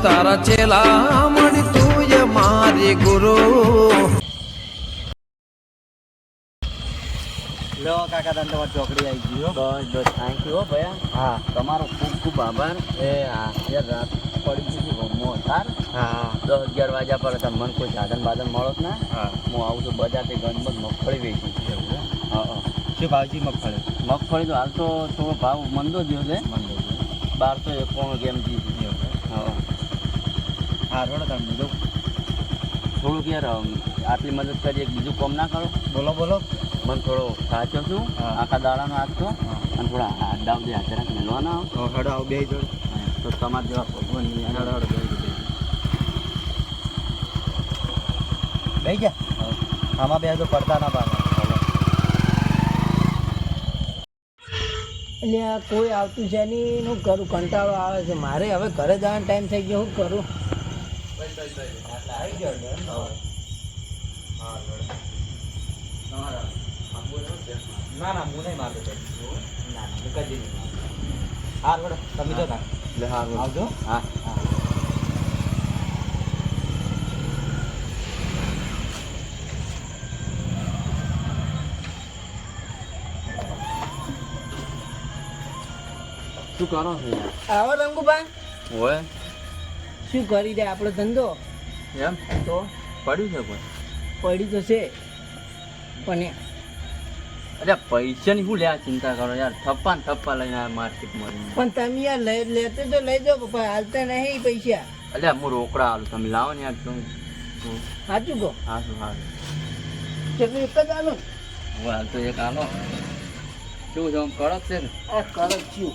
તારા ચેલા મળી તું મારી ગુરુ. લો કાકા તને તમારી ચોકડી આવી ગઈ. બસ બસ થેન્ક યુ હો ભયા. હા તમારો ખૂબ ખૂબ આભાર. એ હા યાર રાત પડી ગઈ ગમો તાર. હા 10-11 વાગ્યા પર તમે મને કોઈ સાધન બાધન મળો ને. હા હું આવું છું બજારથી ગંજમાં મગફળી વેચી. હા હા શું ભાવજી મગફળી? મગફળી તો હાલ તો થોડો ભાવ મંદો થયો છે. મંદો 1291 કેમ જી. હા હા રોડો તમે બીજું થોડુંક યાર આટલી મદદ કરી એક બીજું કામ ના કરો. બોલો બોલો. મને થોડો સાચો છું આખા દાડાનો આપતો અને થોડા હાડા બધી હાજર મેળવાના હડો આવું બે જોડ તો તમારા જેવા ભગવાન બે ગયા આમાં બે તો પડતા ના પામે. એટલે આ કોઈ આવતું છે નહીં. હું કરું, કંટાળો આવે છે મારે. હવે ઘરે જવાનો ટાઈમ થઈ ગયો. શું કરું? આવી ગયો ના ના હું નહીં મારતો ના ના કદી નહીં. હા બરો તમે જો એટલે હા આવજો. હા હા શું કરો છો આવો રંગુભાઈ. હોય શું કરી દે આપણો ધંધો એમ તો પડ્યું છે કોઈ પડી તો છે પણ અરે પૈસાની શું લ્યા ચિંતા કરો યાર. થપ્પા ને થપ્પા લઈને આવ્યા માર્કેટમાં. પણ તમે યાર લેતે તો લઈ જાઓ પપ્પા. હાલતા નહીં પૈસા. અલ્યા હું રોકડા હાલું તમે લાવો ને યાર. સાચું કહો. હા શું હા કેટલું એક જ આલો હવે હાલ તો એક આલો શું છે આમ કડક છે ને આ કડક છું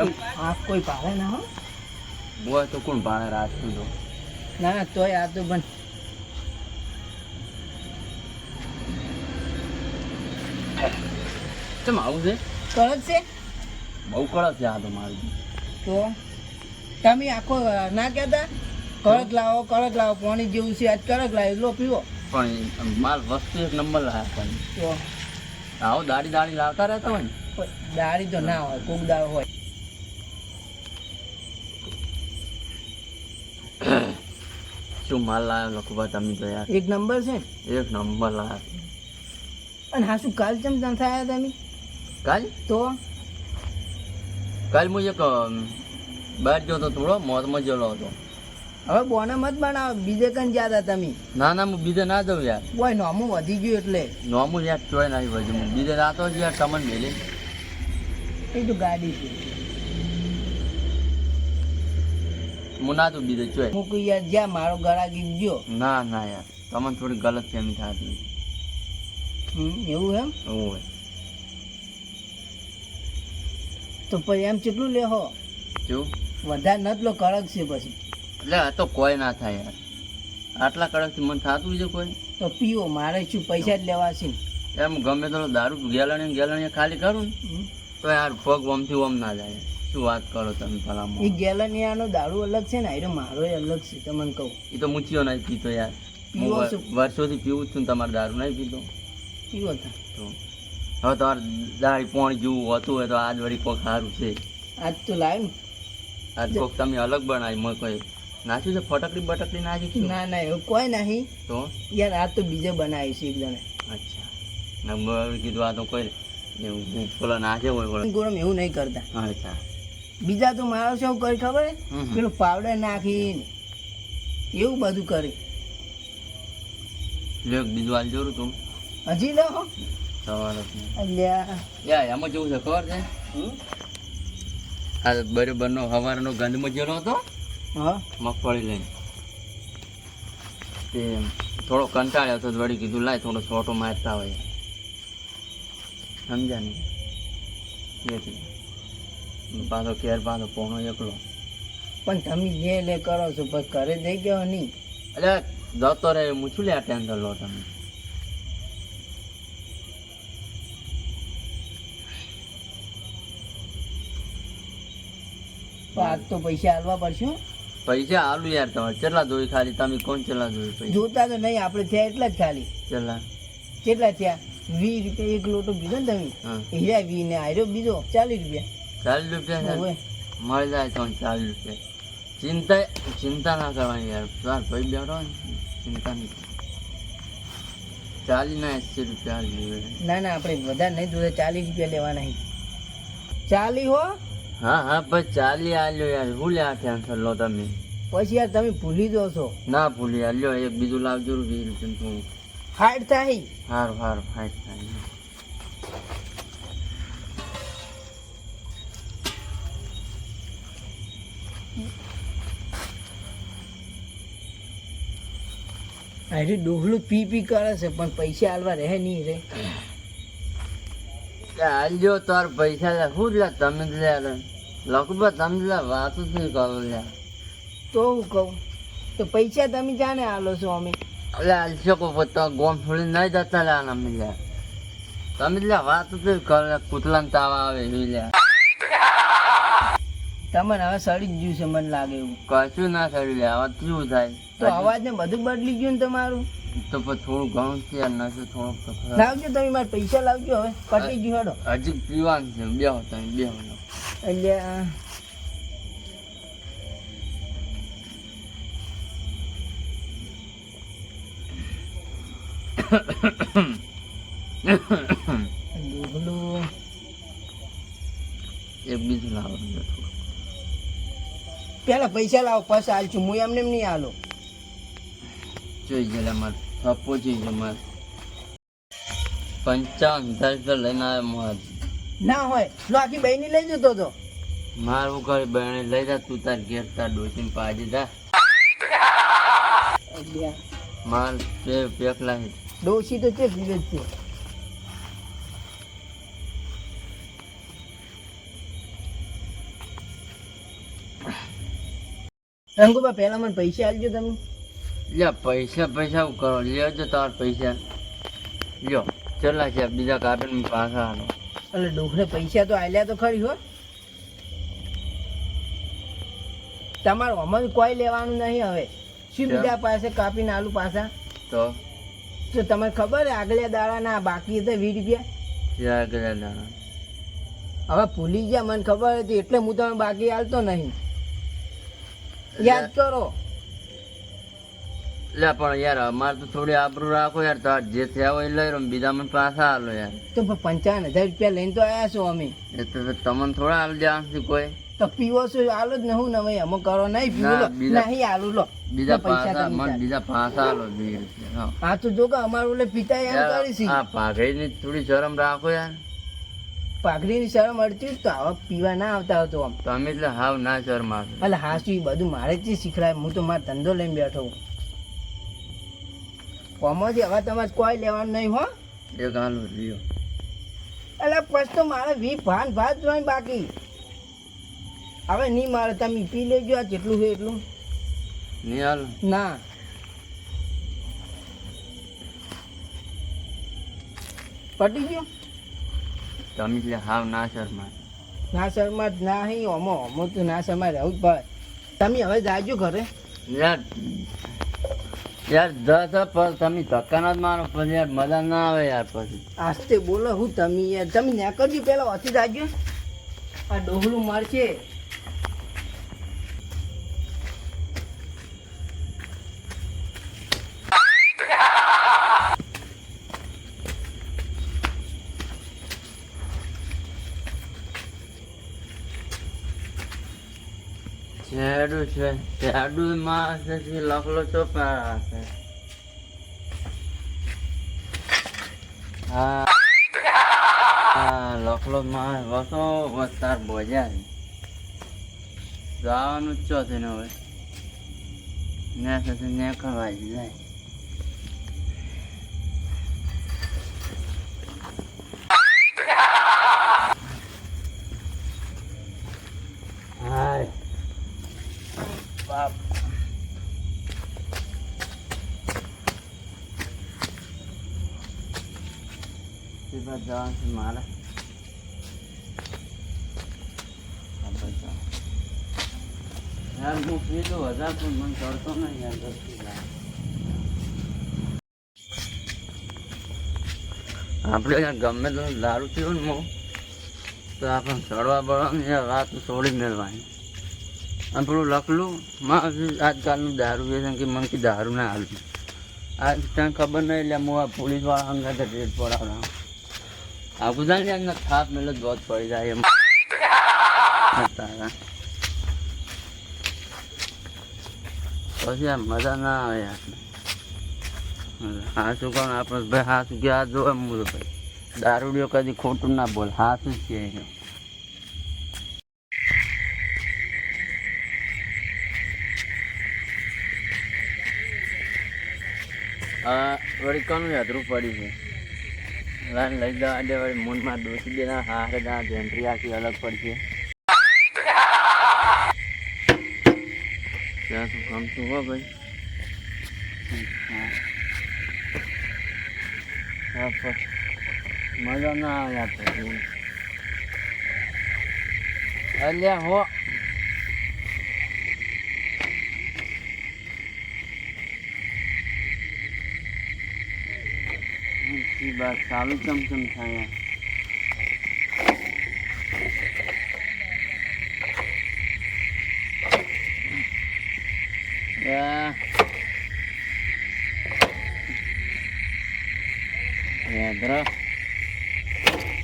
એમ. આ કોઈ ભાવે ના હો. બોય તો કોણ ભાણે રાખશું તો ના ના તોય આ તો પણ કેમ આવું છે? કડક છે બહુ કડક છે આ તો મારું. તો તમે આખો ના કહેતા કડક લાવો પાણી જેવું છે. આજ કડક લાવ્યો લો પીવો. પણ માલ વસ્તુ એક નંબર લાયા પણ તો આવો દાડી લાવતા રહેતા હોય ને. દાળી તો ના હોય, કોક દાળ હોય. શું માલ લાવ્યો લખુભા તમે તો યાર. એક નંબર છે એક નંબર લાવ્યા. અને હા શું કાલ ચમ થયા તમે કાલ તો કાલ હું એક બહાર ગયો હતો થોડો મોતમાં ગયેલો હતો. હવે બોને મત બનાવો. બીજે કઈ જ્યાં હતા તમે? ના ના હું બીજે ના જાઉં યાર. કોઈ નોમું વધી ગયું એટલે નોમું યાર ચોય નહીં બધું. હું બીજે રાતો જ યાર તમને મેલી એ તો ગાડી છે. હું ના તું બીજે ચોય. હું કોઈ યાર જ્યાં મારો ગળાગી ગયો. ના ના યાર તમને થોડી ગલત ફેમી થતી. એવું એમ? એવું હોય તો પછી એમ કેટલું લેહો? શું વધારે ન લો, કડક છે પછી. એટલે આ તો કોઈ ના થાય યાર. આટલા કડકથી મને થતું છે કોઈ? તો પીવો. મારે શું પૈસા જ લેવા છે એમ ગમે તો દારૂ ગેલણી ખાલી કરું ને તો યાર પગ ઓમથી ઓમ ના જાય. શું વાત કરો તમે ભલામાં. એ ગેલનિયાનો દારૂ અલગ છે ને, આનો મારો અલગ છે તમને કહું. એ તો મૂચ્યો નહીં પીતો યાર. પીવો છું. વર્ષોથી પીવું જ છું. તમારે દારૂ નહીં પીતો પીવો તા. તો હવે તમારે દાળી પોણી જેવું હતું હોય તો આજ વળી કોક સારું છે. આજ તો લાવ્યું આજ કોક તમે અલગ બનાવી મેં કોઈ નાખ્યું છે ફટકડી બટકડી નાખી છે? ના ના એવું કોઈ નહીં તો યાર. આ તો બીજે બનાવી છે એક જણે. અચ્છા નંબર કીધું આ તો કોઈ પેલો નાખે હોય ગરમ એવું નહીં કરતા. અચ્છા બીજા તો મારો શું કરી ખબર? પેલું પાવડર નાખી એવું બધું કરી. લ્યો બીજું હાલ જોરું તું હજી લો સવારે અલ્યા. યા એમાં કેવું છે ખબર છે? આ બરોબરનો સવારનો ગંધમાં ગયેલો હતો હા મગફળી લઈને. તે થોડો કંટાળ્યો હતો વળી કીધું લાય થોડો છોટો મારતા હોય. સમજ્યા નહીં એટલે પાછો કેર પાછો પોણો એકલો. પણ તમે જે લે કરો છો પછી ઘરે જઈ ગયો નહીં? એટલે જતો રહે હું શું લે આ ટેન્શન લો તમે. આજ તો પૈસા હાલવા પડશે. પૈસા આલુ યાર તમારે કેટલા જોઈ ખાલી તમે કોણ કેટલા જોઈ પૈસા? જોતા તો નહીં આપણે થયા એટલા જ ખાલી. કેટલા થયા? 20 રૂપિયા એક લોટો કીધો ને તમે. હીરા 20 ને આર્યો બીજો 40 રૂપિયા. 40 રૂપિયા મળી જાય તો 40 રૂપિયા ચિંતા ના કરવાની યાર, તાર ભાઈ બેઠો ને, ચિંતા નહીં. 40 ના 80 રૂપિયા લેવે. ના ના આપણે વધારે નહીં જોડે 40 રૂપિયા લેવાના છે. 40 હો. હા પછી 40 આલ્યો યાર, હું લે આ ટેન્શન લો તમે. પછી યાર તમે ભૂલી દો છો. ના ભૂલી આલ્યો, એક બીજું લાવજો 20 રૂપિયા થોડું. હાઈટ થાય. સારું હાઈટ થાય. હજી ડોહલું પી કરે છે પણ પૈસા આલવા રહે નહીં રે. આલ્યો તાર પૈસા લે, શું લે તમે લે લખબા તમે લે વાત જ નહીં કરો લે. તો હું કહું તો પૈસા તમે જાણે આલો છો અમે. એટલે આલશો કો પોતા ગોમ થોડી નહીં જતા લે આના લે. તમે લે વાત જ નહીં કરો લે, કૂતલાને તાવ આવે એવી લે. તમને હવે સડી જ ગયું છે મને લાગે એવું. કશું ના કરી લે, હવે શું થાય? તો અવાજ ને બધું બદલી ગયું ને તમારું. તો પછી થોડું ઘણું છે યાર, નશું થોડુંક તો ખરા. લાવજો તમે મારે પૈસા લાવજો હવે પટી ગયું હેડો. હજી પીવાનું છે, બેહો તમે બેહો. એટલે ડોહલું એક બીજું લાવો પેલા પૈસા લાવો પછી હાલશું, હું એમને એમ નહીં હાલો. જોઈ ગયેલા મારે થપ્પો જોઈ ગયો મારે 55,000 રૂપિયા લઈને આવ્યો મારે. ના હોય લો આખી બહેની લઈ જતો તો. મારું ઘરે બહેને લઈ જા, તું તાર ઘેર તાર ડોસીને પાજી જા. માર બે પેકલા છે. ડોશી તો છે પીવે છે. રંગુબા પહેલા મને પૈસા આલજો તમે. લ્યો પૈસા શું કરો, લેજો તાર પૈસા લ્યો. ચલા છે બીજા કાપીને પાછા આલો. એટલે ડોહરે પૈસા તો આલ્યા તો ખરી હો. તમારું અમારું કોઈ લેવાનું નહીં હવે. શું બીજા પાસે કાપીને આલુ પાછા? તો તમને ખબર આગલા દાડાના બાકી હતા 20 રૂપિયા. ત્યાં ગયા દાણા હવે ભૂલી ગયા મને ખબર હતી એટલે હું તમે બાકી આલતો નહીં. યાદ કરો. લે પણ યાર અમારે તો થોડી આબરૂ રાખો યાર, તાર જે થયા હોય એ લઈ રહ્યો, બીજા મને પાછા આલો યાર. તો 55,000 રૂપિયા લઈને તો આયા છો અમે. એ તો તમને થોડા આલ દેવાનું કોઈ. તો પીવો છો આલો જ ને હું નવે અમુક કરો નહીં પીવો લો નહીં આલુ લો. બીજા પાછા મને બીજા પાછા આલો 20 રૂપિયા. હા તો જો કે અમારું એટલે પિતા એમ કરી આ પાઘડીની થોડી શરમ રાખો યાર. પાઘડીની શરમ અડતી જ તો આવા પીવા ના આવતા હતો આમ. તમે એટલે હાવ ના શરમ આવશે. એટલે હાસુ એ બધું મારે જ શીખડાય. હું તો મારો ધંધો લઈને બેઠો હું. કોમાંથી હવે તમારે કોઈ લેવાનું નહીં હો. એક હાલો લ્યો. એટલે પછી તો મારે 20 ભાત જોઈ બાકી. હવે નહીં મારે તમે પી લેજો આ જેટલું છે એટલું. નહીં હાલો ના પટી ગયું. તમે એટલે હાવ ના શરમ. ના શર્મા ના અહીં અમો તો ના શર્મા રહેવું જ પડે. તમે હવે જાજો ઘરે. યાર દસ પર તમે ધક્કા ના જ મારો પછી યાર મજા ના આવે યાર. પછી આસ્તે બોલો હું તમે યાર તમે ત્યાં કરજો પેલા ઓછી જાજો. આ ડોહલું મારશે. શેડું છે, શેડું માં લખલો ચોપા છે. હા લખલો માં વસો વસ્તાર બોજા જવાનું જ છે ને હવે ને સાથે ને ખવાય જાય. હાય બાપ જવાનું છે મારે. યાર હું પીધું વધારે પણ મને ચડતો નહીં યાર. આપણે યાર ગમે તો દારૂ પીવું ને તો આપણે ચડવા બળવાની યાર વાત છોડી મેળવાની. અને પેલું લખલું આજકાલનું દારૂ છે કે મને કે દારૂ ના હાલું આજ તને ખબર નહીં એટલે હું આ પોલીસવાળા અંગાતે રેડ પડાવડા આ બધા ને થાપ મેલે જોત પડી જાય એમ તારા પછી આ મજા ના આવે યાર હા શું કહું આપણે ભાઈ હા શું કે આ જો એમ ભાઈ દારૂડિયો કદી ખોટું ના બોલ હા શું છે વળી કોનું યાદરું પડ્યું છે લાઈન લઈ જવા દે વળી મૂનમાં દોષી દેના હારે દા જેન્ટ્રી આખી અલગ પડશે ત્યાં શું ગમતું હો ભાઈ હા મજા ના આવે આપણે અલ્યા હો બસ ચાલુ ચમચમ થાય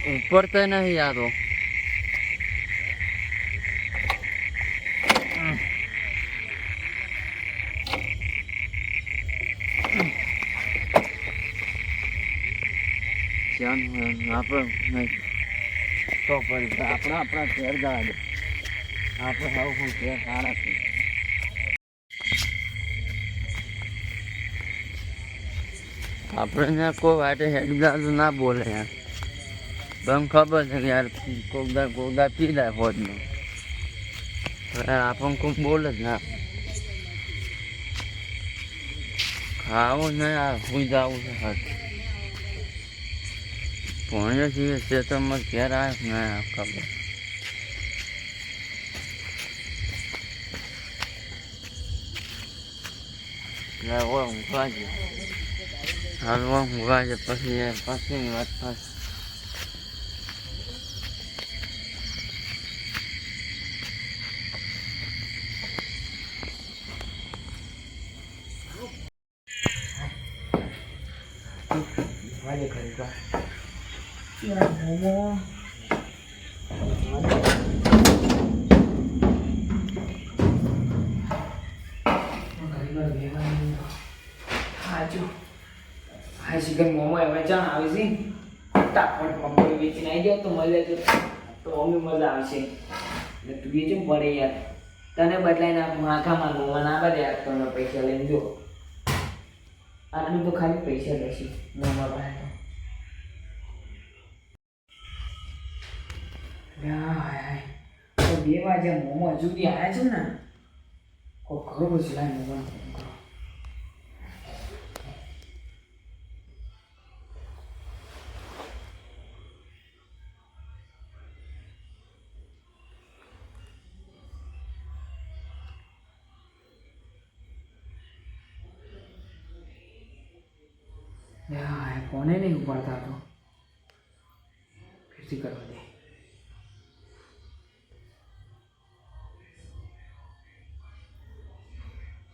ઉપર તો નહીં યાદો આપણે તો પડી આપણા ઘેર જવા દે આપણે આવું ઘેર સારા છે આપણે કોઈ વાટે હેડદાર ના બોલે યાર તમને ખબર છે કે યાર કોકદા પી જાય ફોજનો આપણને કોઈ બોલે જ ના ખાવું નહીં આ સુઈ જવું છે હાથ ભણીએ છીએ ખેતરમાં ઘેર આવે ના ખબર ઊંઘવા છે હાલવા ઊંઘવા છે પછીની વાત થશે શિખર મોમો હવે જાણ આવે છે ફટાફટ મગફળી વેચીને આવી જાવ તો મળે તો અમને મજા આવશે એટલે તું એ જેમ પડે યાર તને બદલાઈને આખામાં મોમાં ના બધે આપતો પૈસા લઈને જો આટલું તો ખાલી પૈસા લેશે મોમા પાસે તો 2 વાગ્યા મોમો હજુ સુધી આવ્યા છે ને કોઈ ખરું પછી લાઈ મોમો કોને નહીં ઉપાડતા તો ફિરથી કરવા દે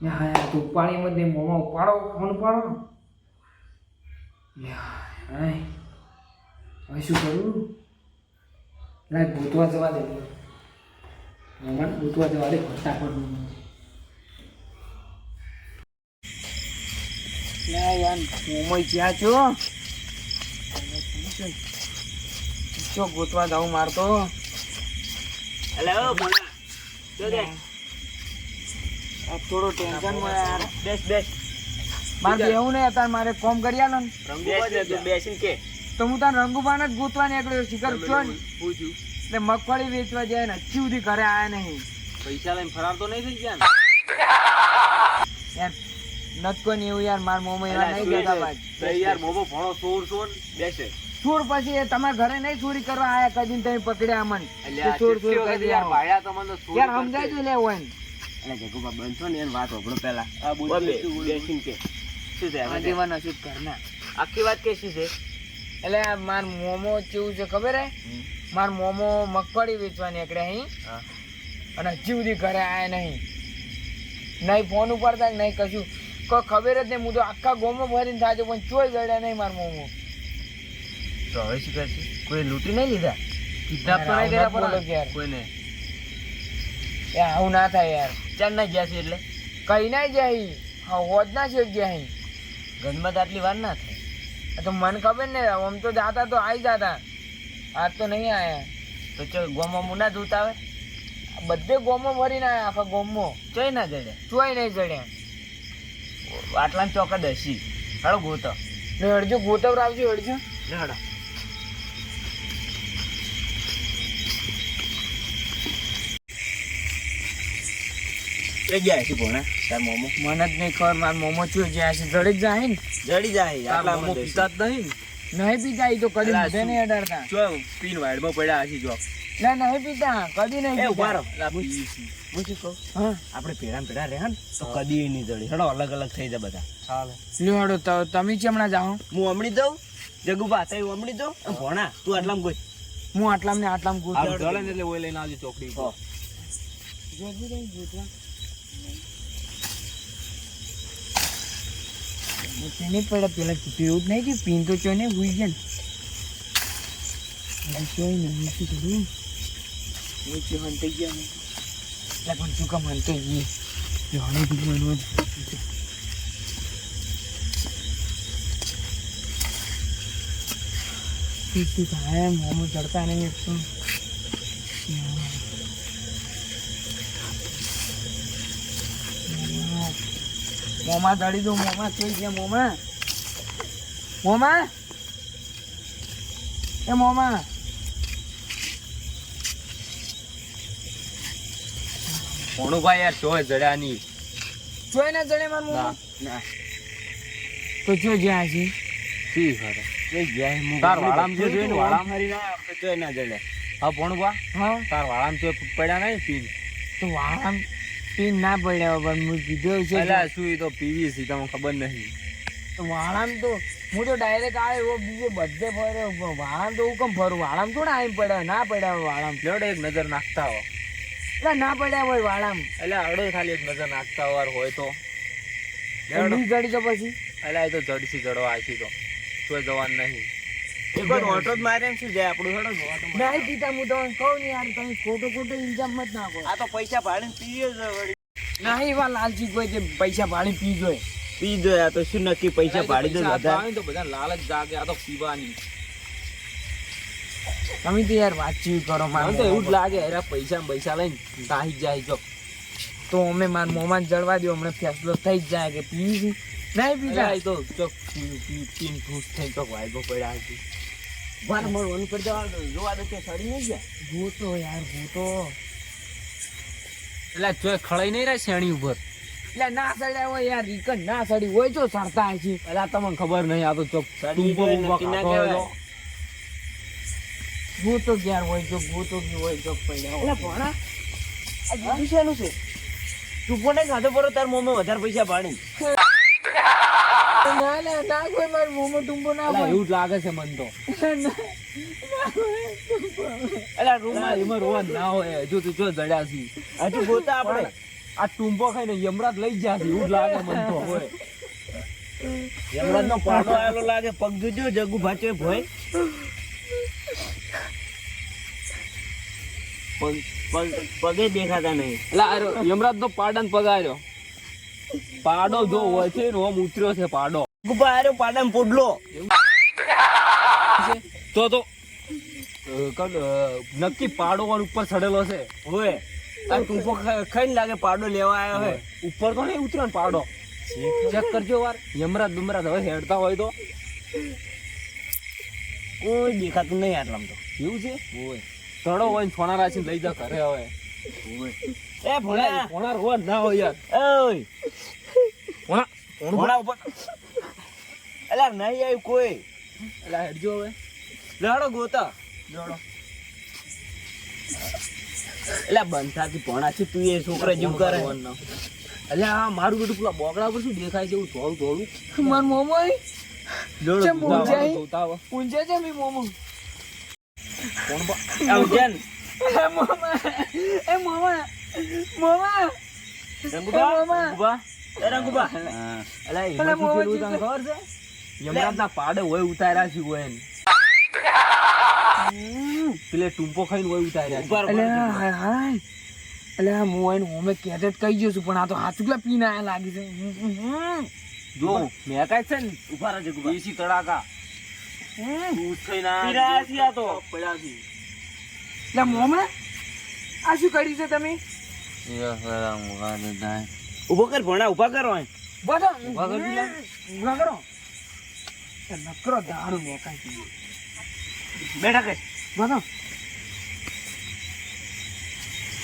યાર તું ઉપાડી મત દે મોમાં ઉપાડો ફોન ઉપાડો યાર હવે શું કરું લાય ભૂતવા જવા દે મોમાં ભૂતવા જવા દે ફટાફટ યાર મોમો જ્યાં છો ગોતવા જાઉં મારતો હેલો થોડો ટેન્શન માં યાર બેસ મારે એવું નહીં અત્યારે મારે કોમ કરી આલો ને બેસીને કે તો હું તાર રંગુબાન જ ગોતવા નીકળ્યો શિખર છો ને એટલે મગફળી વેચવા જાય ને હજી સુધી ઘરે આયા નહીં પૈસા લઈને ફરાર તો નહીં થઈ ગયા યાર નત કોઈ એવું યાર માર મોમો એવા નહીં જતા ભાઈ યાર મોમો ભણો ચોર બેસે ચોર પછી તમારા ઘરે નહીં ચોરી કરવા આયા કદી તમે પકડ્યા અમને ચોર કરી યાર ભાયા તમને યાર સમજાય તો લે હોય ને એટલે જગુબા બનશો ને એની વાત હોબળો પહેલા આ બેસીને કે શું છે આગેવાન હશે ઘરના આખી વાત કે શું છે એટલે માર મોમો કેવું છે ખબર હે માર મોમો મગફળી વેચવા નીકળ્યા અહીં અને હજી સુધી ઘરે આયા નહીં. નહીં ફોન ઉપાડતા નહીં કશું. કોઈ ખબર જ નહીં. હું તો આખા ગામમાં ફરીને થાય પણ ચોય જડ્યા નહીં મારા મોમો. તો હવે શું કરશે? કોઈ લૂંટી નહીં લીધા? કિડનેપ તો નહીં કર્યા બોલો યાર કોઈને? એ આવું ના થાય યાર. ચાલ ના ગયા છે એટલે કઈ ના જાય. હા હોજ ના છે ગયા. ગંજમાં તો આટલી વાર ના થાય. તો મને ખબર ને આમ તો જાતા તો આવી જતા. આજ તો નહીં આયા. તો ચો ગોમાં મુના દૂત આવે બધે ગોમો ભરીને આયા. આખા ગોમો ચોય ના જડે. ચોય નહીં જડ્યા. આટલા ચોકડ હસી હાડો ગોતો ને હડજો ગોતવ આવજો હડજો. હાડો એ ગયા છે ભોણા તાર મોમો. મને જ નહીં ખબર મારા મોમો ચૂ જ્યાં છે જડી જ જાય ને. જડી જાય આટલા મોમો પીતા જ નહીં. નહીં પીતા. એ તો કદી મોઢે નહીં અડાડતા. જો પીન વાડમાં પડ્યા હશે જો. ના નહીં પીતા. કદી નહીં એ ઉભા રહો. પીતા. હું શું કહું? હા આપણે પેડા રહ્યા ને તો કદી નહીં જડી. હેડો અલગ અલગ થઈ જાય બધા. ચાલે લ્યો હડો તમે ચમણા જાઓ. હું હમણી દઉં જગુબા તે હમણી દઉં. ભોણા તું આટલામાં કોઈ હું આટલામ ને આટલામ ગોત. એટલે ઓય લઈને આવજો ચોકડી. જોજી રહી ગોતવા. તેને પડે પેલા પીવું જ નહીં કે પીન તો ચોય ને ભૂઈ ગયા ને ચોય ને નીચે કરું નીચે હંતાઈ ગયા ને એટલે પણ શું કામ હંતાઈ ગઈ જાણે દીકવાનું પીતું થાય મોમો ચડતા નહીં એક તો મોમા દળી દો. મોમા જોઈ ગયા. મોમા મોમા એ મોમા ભોણું ભાઈ યાર ચોય જડ્યા નહીં. જોઈ ના જડે મારું મોમા. ના તો જો જ્યાં છે સી ખરે જોઈ ગયા હું તાર વાળામ જે જોઈ ને વાળામ હરી ના આપણે ચોય ના જડે. હા ભોણું બા હા તાર વાળામ ચોય પડ્યા નહીં પીન. તો વાળામ પીન ના પડ્યા પણ હું કીધું છે અલા શું ઈ તો પીવી છે તમને ખબર નહીં. તો વાળામ તો હું તો ડાયરેક્ટ આવે એવો બીજે બધે ફર્યો. વાળામ તો હું કેમ ફરું? વાળામ થોડા આવી પડ્યા ના પડ્યા વાળામ. લેવડે એક નજર નાખતા હો. એટલે ના પડ્યા હોય વાળામ. એટલે હડો ખાલી એક નજર નાખતા હોય તો બી જડી તો પછી એટલે એ તો જડસી જડવા આશી તો કોઈ જવાન નહીં. એકવાર ઓટો જ મારે શું જાય આપણું હેડો નહીં પીતા. હું તમને કહું ને યાર તમે ખોટો ખોટો ઇન્જામ મત નાખો. આ તો પૈસા ભાડીને પીએ જ વળી. નહીં એવા લાલચી કોઈ જે પૈસા ભાડી પી જોઈએ. પી જો આ તો શું નક્કી પૈસા ભાડી દે બધા. તો બધા લાલચ જાગે. આ તો પીવાની તમે તો યાર વાતચીત કરો. મને તો એવું જ લાગે એરા પૈસા પૈસા લઈને તાહી જાય જો. તો અમે મારા મોમાં જળવા દો. હમણાં ફેસલો થઈ જ જાય કે પી નહીં પીતા. તો ચોક પીન ખુશ થઈ ચોક વાયગો પડ્યા હતી. વાર મળવાનું કરી દેવા જોવા દે કે સડી નહીં ગયા. ભૂતો યાર ભૂતો. એટલે ચોય ખળાઈ નહીં રહ્યા શેણી ઉપર. એટલે ના સડ્યા હોય યાર. રીકન ના સડી હોય તો સરતા છે. એટલે તમને ખબર નહીં. આ તો ચોક સડી ટૂંપો ગયો બૂંપો નક્કી ના ખાતો હોય કહેવાય. તો. ભૂતો ઘેર હોય તો ભૂતો બી હોય તો પડ્યા એટલે ભણા આ જીતું શેનું છે? તું કોને ખાધો પરો તાર મોંમાં વધારે પૈસા ભાડી. ના ના ના કોઈ મારું મોમો ટુંબો ના એટલે હોય. એવું જ લાગે છે મને તો. એટલે રૂમ ના, એમાં રોવાનું ના હોય. હજુ તો જો જડ્યા છે. હજુ ગોતા આપણે. આ ટૂંપો ખાઈને યમરાજ લઈ ગયા છે એવું જ લાગે મને તો. હોય યમરાજનો પાડો આવેલો લાગે. પગ જોજો જગુ ભાચે ભોય. પગે દેખાતા નહીં. એટલે આ યમરાજ નો પાડાને પગાર્યો. પાડો જો હોય છે ને ઓમ ઉતર્યો છે પાડો. ગુબા આર્યો પાડામાં પોડલો. તો નક્કી પાડો વાર ઉપર ચડેલો છે. હોય આ ટૂંપો ખાઈને લાગે પાડો લેવા આવ્યો હોય. ઉપર તો નહીં ઉતર્યો ને પાડો. ચેક કરજો વાર. યમરાજ બમરાજ હવે હેડતા હોય તો. કોઈ દેખાતું નહીં આટલામાં તો. એવું છે હોય ચડો હોય ને છોણા રાખીને લઈ જા ઘરે હવે. એ ભોળા છોણા રોજ ના હોય યાર. ઓય છોણા ભોળા ઉપર અલા નહીં આવ્યું કોઈ. એટલે હેડજો હવે. લડો ગોતા લડો. એટલે બંધાથી ભોણા છે તું એ છોકરા જેવું કરે. એટલે આ મારું બેટું પેલા બોગડા પર શું દેખાય છે એવું ધોળું ધોળું. મારું મોમો ચમ ઊંચાઈ? ઊંચે છે મી મોમો. કોણ આવજન એ મોમા એ મોમા મોમા રંગુબા મામા. રંગુબા એ રંગુબા હા. અલા અલા, એમાં મોમા શું થયેલું તને ખબર છે યમરાજના પાડે હોય ઉતાર્યા છે હોય એને. પેલે ટૂંપો ખાઈને હોય ઉતાર્યા છે. અલ્યા હાય હાય અલ્યા હું એને હોમે કહેતે જ કહી ગયો છું પણ આ તો હાચુકલા પીને આયા લાગી છે જો મેં કાંઈ છે ને ઉભા રહેજે ગુબા. દેશી તડાકા દૂધ થઈને આ પીરાયા છીએ આ તો. પડ્યા છે. એટલે મોમા આ શું કર્યું છે તમે ઉભો કર ભણા ઉભા કરો અહીં. બધો ઊભા કરી દીધા? ઊભા કરો એ નકરો દારૂ મેકાઈ ગયો બેઠા કર. બધો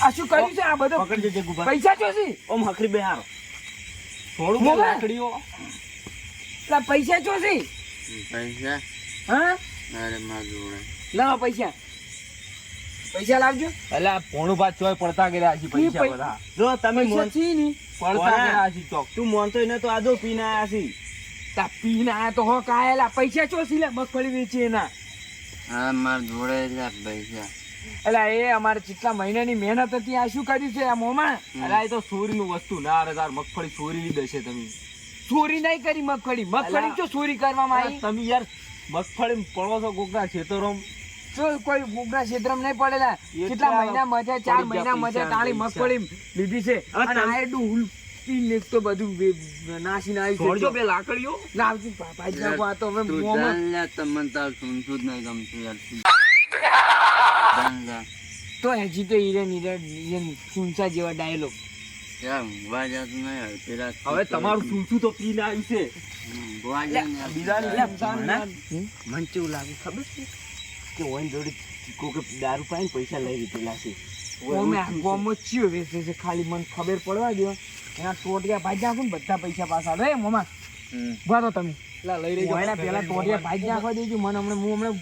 આ શું કર્યું છે આ બધો પકડજે જે ગુબા. પૈસા ચોસી ઓમ હખરી બેહારો. થોડું મોમા. લાકડીઓ એટલે પૈસા ચોસી પૈસા હા અરે માર જોડે. લાવો પૈસા પૈસા લાવજો અલા પોણું પાછ ચોય પડતા ગયા છે પૈસા પૈ- બધા જો તમે પૈસા છી ની પડતા કોના? ગયા છે ચોક. તું મોનતો એને તો આજો પીને આયા છી. તા પીને આયા તો હો કાયેલા પૈસા ચોસી લે મગફળી વેચી એના હા માર જોડે એટલે પૈસા. એટલે એ અમારે કેટલા મહિનાની મહેનત હતી આ શું કર્યું છે આ મોમાં અલા એ તો ચોરીનું વસ્તુ ના રે તાર મગફળી ચોરી લીધે છે તમે ચોરી નહીં કરી મગફળી મગફળી જો ચોરી કરવામાં અલા, આવી તમે યાર મગફળી પડો છો કોકના ખેતરોમ જો કોઈ ગુગના ક્ષેત્રમાં નહીં પડેલા કેટલા મહિના મજા 4 પડી મહિના ગયા મજા પૈસા, તાળી પૈસા. મગફળી લીધી છે હા, અને તમે- આ એડું ઉલટી ને તો બધું નાસીને આવી છે છોડજો બે લાકડીઓ લાવજો ભાઈ નાખો આ તો હવે તું મોમાં જાણ લે તમને તાર સુનતું જ નહીં ગમતું યાર. જાણ લે. તો હજી તો ઈરેન સુનસા જેવા ડાયલોગ યાર ઊંઘવા જતું નહીં હવે પેલા હવે તમારું સૂંસું તો પીને આવ્યું છે ઊંઘવા જાય ને યાર. બીજાની અલ્યા, ઇન્સાન ભણા. મને કેવું લાગે ખબર છે કે ઓન જોડે કોકે દારૂ પાઈને પૈસા લઈ લીધેલા છે. ઓમે આ ગોમો ચિયો વેચે છે ખાલી મને ખબર પડવા દો એના ટોટિયા ભાઈ નાખો ને બધા પૈસા પાછા રે મોમાં ઉભા તો તમે લા લઈ રહેજો એના પેલા ટોટિયા ભાઈ નાખવા દેજો મને હમણાં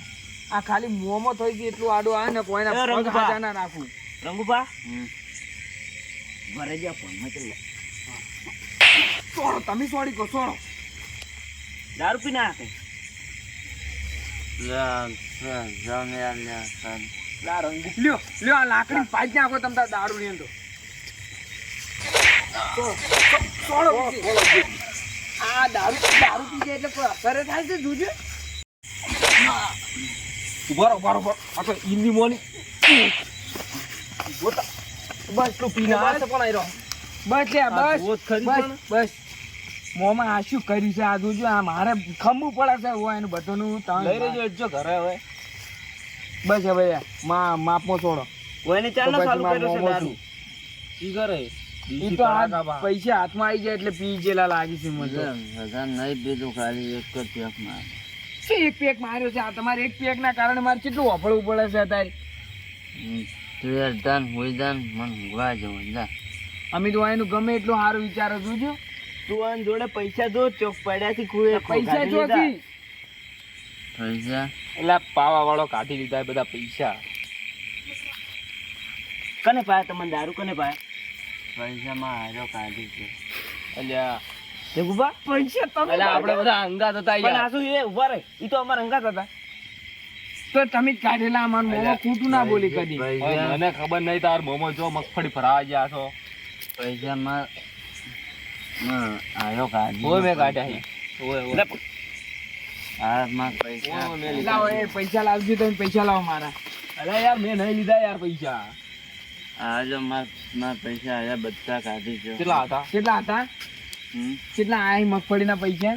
આ ખાલી મોમો થઈ ગઈ એટલું આડો આ ને કોઈના એ પગ રંગભા. હાજા ના રાખું રંગુભા ભરે જા ફોનમાં ચાલ સોડો તમે સોડી કહો સોડો દારૂ પીને આયા લા રંગુ લ્યો લ્યો આ લાકડી પાઈ નાખો તમે તાર દારૂ લઈને તો સોડો આ દારૂ પી જાય એટલે કોઈ અસર થાય છે જોજો ઉભા રહો આ તો ઈની મોની બસ એટલું પીને આ છે પણ આઈ રહ્યો બસ લે આ બસ જોત ખરી બસ પણ. બસ મોમાં આ શું કર્યું છે આ જોજો આ મારે ખમવું પડે છે હોય એનું બધાનું લઈ રહેજો એટલો ઘરે હવે બસ હવે માપમાં છોડો કોઈને ચાલ તો પછી ચાલુ મારે કર્યો છે મોમો દારૂ. ઈ કરે ઈ દેશી તો આ તડાકા બા. પૈસા હાથમાં આવી જાય એટલે પી જેલા લાગી છે મને તો. નહીં પીધું ખાલી એક જ પેક માં. શું એક પેક માર્યો છે આ તમારે એક પેક ના કારણે મારે કેટલું વાપરવું પડે છે અત્યારે તું યાર દાન હોય દાન મને ઊંઘવા જવું જા. અમે તો એનું ગમે એટલું સારું વિચારો જોજો તું આન જોડે પૈસા જો ચોક પડ્યા થી કુએ પૈસા જોતી પૈસા એટલે આ પાવા વાળો કાઢી લીધા એ બધા પૈસા કને પાયા તમને દારૂ કને પાયા પૈસા માં હારો કાઢી છે અલ્યા તે ગુબા પૈસા તમે અલ્યા આપણે બધા અંગાત હતા પણ યાર આ શું એ ઉભા રહે ઈ તો અમારા અંગાત હતા. તો તમે જ કાઢેલા અમાર મોમાં ખોટું ના બોલી કદી હવે મને ખબર નહીં તાર મોમો જો મગફળી ભરાવા ગયા છો પૈસા માં હારો કાઢી ઓય મેં કાઢ્યા છે. ઓય ઓય હા માં પૈસા ઓય મેં લીધા. લાવો એ પૈસા લાવજો તમે પૈસા લાવો મારા અલ્યા યાર મેં નહીં લીધા યાર પૈસા હાલો માં પૈસા આયા બધા કાઢી છે. કેટલા હતા કેટલા હતા કેટલા આયા મગફળીના પૈસા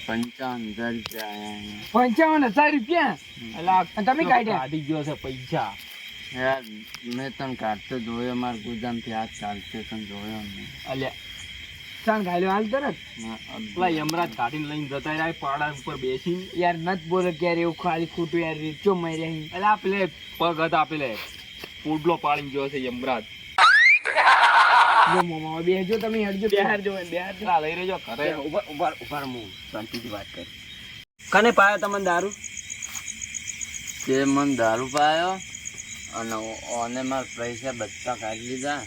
55,000 રૂપિયા આયા. 55,000 રૂપિયા અલ્યા અને તમે કાઢ્યા કાઢી ગયો છે પૈસા યાર મેં તને કાઢતો જોયો મારા ગોદામથી હાથ ચાલશે તને જોયો નહીં. અલ્યા ચાલ ગાલ્યો હાલ તરત પેલા યમરાજ કાઢીને લઈને જતા રહ્યા પાડા ઉપર બેસીને યાર નત બોલે ક્યારે એવું ખાલી ખોટું યાર રીચો માર્યા અહીં. અલ્યા પેલે પગ હતા પેલે પોડલો પાડીને ગયો છે યમરાજ જો મોમાં બેસજો તમે હટજો બેહારજો પેલા લઈ રહેજો ઘરે ઉભા હું શાંતિથી વાત કરી. કને પાયો તમને દારૂ? તે મને દારૂ પાયો અને ઓને મારા પૈસા બધા કાઢી લીધા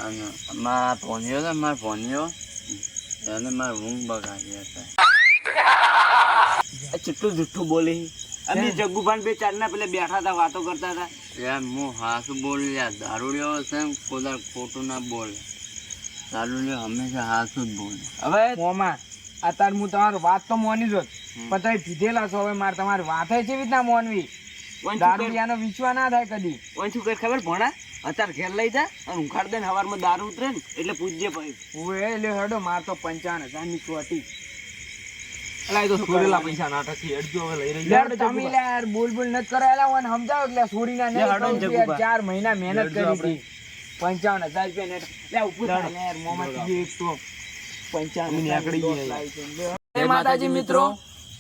અને મારા ભોનિયો ને મારા ભોનિયો એને મારા ઊંઘ બગાડી હતા. કેટલું જુઠ્ઠું બોલી અમે જગ્ગુભાન બે ચાર ના પેલે બેઠા હતા વાતો કરતા હતા. યાર હું હાસુ બોલ્યા દારૂડિયો છે ને કોદાર ખોટું ના બોલે. દારૂડિયો હંમેશા હાસુ જ બોલે. હવે મોમાં અત્યારે હું તમારી વાત તો મોની જ હોત, પણ તમે પીધેલા છો. હવે મારે તમારી વાત કેવી રીતના મોનવી? દારૂડિયાનો વિશ્વાસ ના થાય કદી. ઓન શું ખબર ભણા અત્યારે ઘેર લઈ જા અને ઉખાડ દે ને હવારમાં દારૂ ઉતરે ને એટલે પૂછજે ભાઈ. ઓએ એટલે હેડો માર તો 55,000 ની ચોટી. અલા એ તો છોરેલા પૈસા નાટક થી અડજો હવે લઈ રહી. યાર તમે યાર બોલ બોલ નત કરો. એલા ઓન સમજાવો એટલે છોરી ના નહીં. 4 મહિના મહેનત કરી હતી. 55,000 રૂપિયા નેટ. લે ઉપર થાય ને યાર મોમાં કીધું એક તો 55,000 જય માતાજી મિત્રો.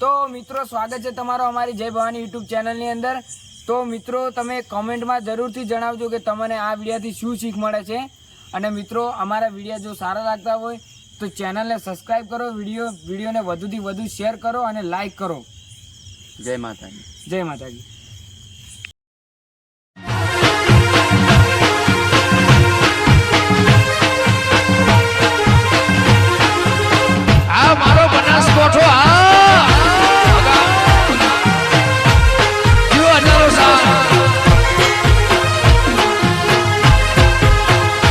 તો મિત્રો સ્વાગત છે તમારો અમારી જય ભવાની યુટ્યુબ ચેનલની અંદર. તો મિત્રો તમે કમેન્ટમાં જરૂરથી જણાવજો કે તમને આ વિડીયોથી શું શીખ મળે છે. અને મિત્રો અમારા વિડીયો જો સારા લાગતા હોય તો ચેનલને સબસ્ક્રાઈબ કરો, વિડીયોને વધુથી વધુ શેર કરો અને લાઈક કરો. જય માતાજી. જય માતાજી.